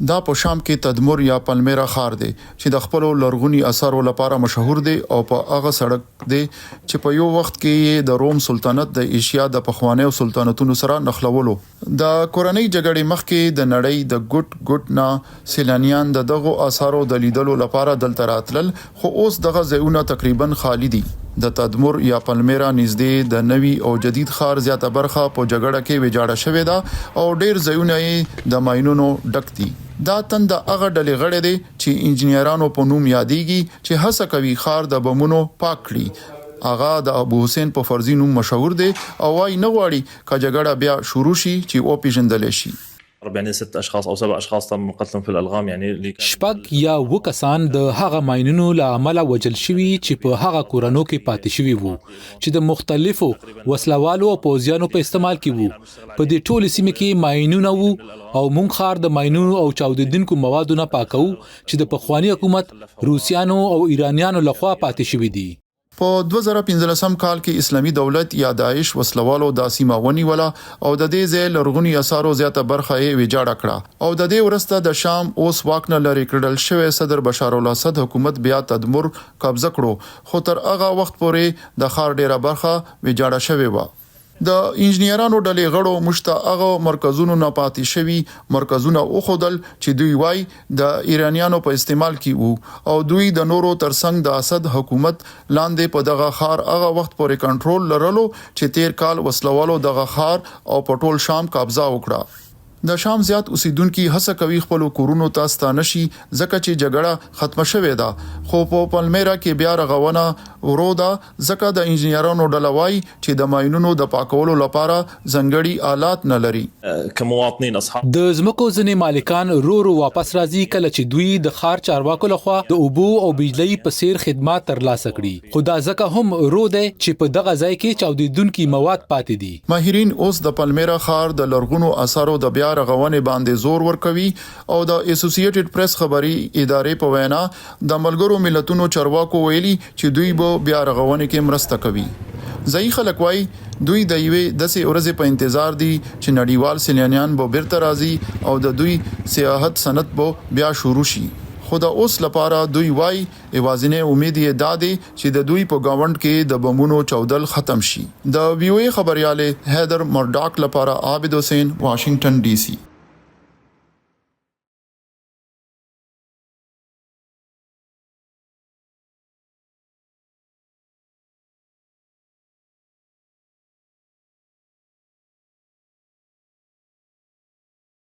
دا په شام کې تدمر یا پالمیرا ښار دی چې د خپل لرغوني اثارو لپاره مشهور دی او په هغه سړک دی چې په یو وخت کې د روم سلطنت د ایشیا د پخوانیو سلطنتونو سره نښلولو. د کورنۍ جګړې مخکې د نړۍ د ګټ نه سیلانیان دغه اثارو د لیدلو لپاره دلته راتلل، خو اوس دغه ځایونه تقریبا خالی دي. د تدمر یا پالمیرا نږدې د نوي او جدید ښار زیاته برخه په جګړه کې ویجاړه شوې ده او ډیر ځایونه یې د ماینونو ډک دي. دا تند هغه ډلې غړي دي چې انجنیرانو په نوم یادېږي چې هڅه کوي ښار د بمونو پاک کړي. اغا د ابو حسین په فرضي نوم مشهور دی او وايي نه غواړي چې جګړه بیا شروع شي چې او پیژندل شي. يعني 6 أشخاص أو 7 أشخاص تم قتلهم في الألغام يعني شپږ یا و کسان د هغه ماینونو له عمله وجل شوي چې په هغه کورونو کې پاتې شوي وو چې د مختلفو وسلوالو او پوځیانو په استعمال کې وو. په دې ټول سیمه کې ماینونه وو او مونږ ښار د ماینونو او چاودیدونکو موادو نه پاکو چې د پخوانی حکومت روسیانو او ایرانیانو لخوا پاتې شوي دي. په 2015 کال کې اسلامي دولت یا داعش وسلوالو د سیمه ونیوله او د دې ځای لرغوني اثارو زیاته برخه یې ویجاړه کړه او د دې ورسته د شام اوس واک نه لري کړل شوی صدر بشار الاسد حکومت بیا تدمر قبضه کړو، خو تر هغه وخت پورې د ښار ډیره برخه ویجاړه شوې و. د انجنیرانو ډلې غړو مشته هغه مرکزونو نه پاتې شوي مرکزونه او خودل چې دوی وای د ایرانیانو په استعمال کې وو او دوی د نورو ترڅنګ د اسد حکومت لاندې په دغه ښار هغه وخت پورې کنټرول لرلو چې 13 کال وسلوالو دغه ښار او په ټول شام قبضه وکړه. د شام زیات اوسیدونکو هڅه کوي خپل کورونو ته ستانه شي ځکه چې جګړه ختم شوې ده، خو په پالمیرا کې بیا رغونه ورو ده ځکه د انجنیرانو ډله وایي چې د ماینونو د پاکولو لپاره ځانګړي آلات نه لري. كمواطنين أصحاب د ځمکو ځینې مالکان رو واپس راځي کله چې دوی د ښار چارواکو لخوا د اوبو او بجلی په څیر خدمات ترلاسه کړي، خو دا ځکه هم رو دی چې په دغه ځای کې چاودیدونکي مواد پاتې دي. ماهرین اوس د پالمیرا ښار د لرغونو اثارو د بیا رغونې باندې زور ورکوي او د اسوسییټډ پریس خبري ادارې په وینا د ملګرو ملتونو چارواکو ویلي چې دوی به بیا رغونې کې مرسته کوي. ځای خلک وایي دوی د یوې داسې ورځې په انتظار دي چې نړیوال سیلانیان به بیرته راځي او د دوی سیاحت صنعت به بیا شروع شي. خو د اوس لپاره دوی وایي یوازینی امید یې دا دی چې د دوی په گاوند کې د بمونو چودل ختم شي. د ویو خبریالې هیدر مرډاک لپاره عابد حسین، واشنگټن ډي سي.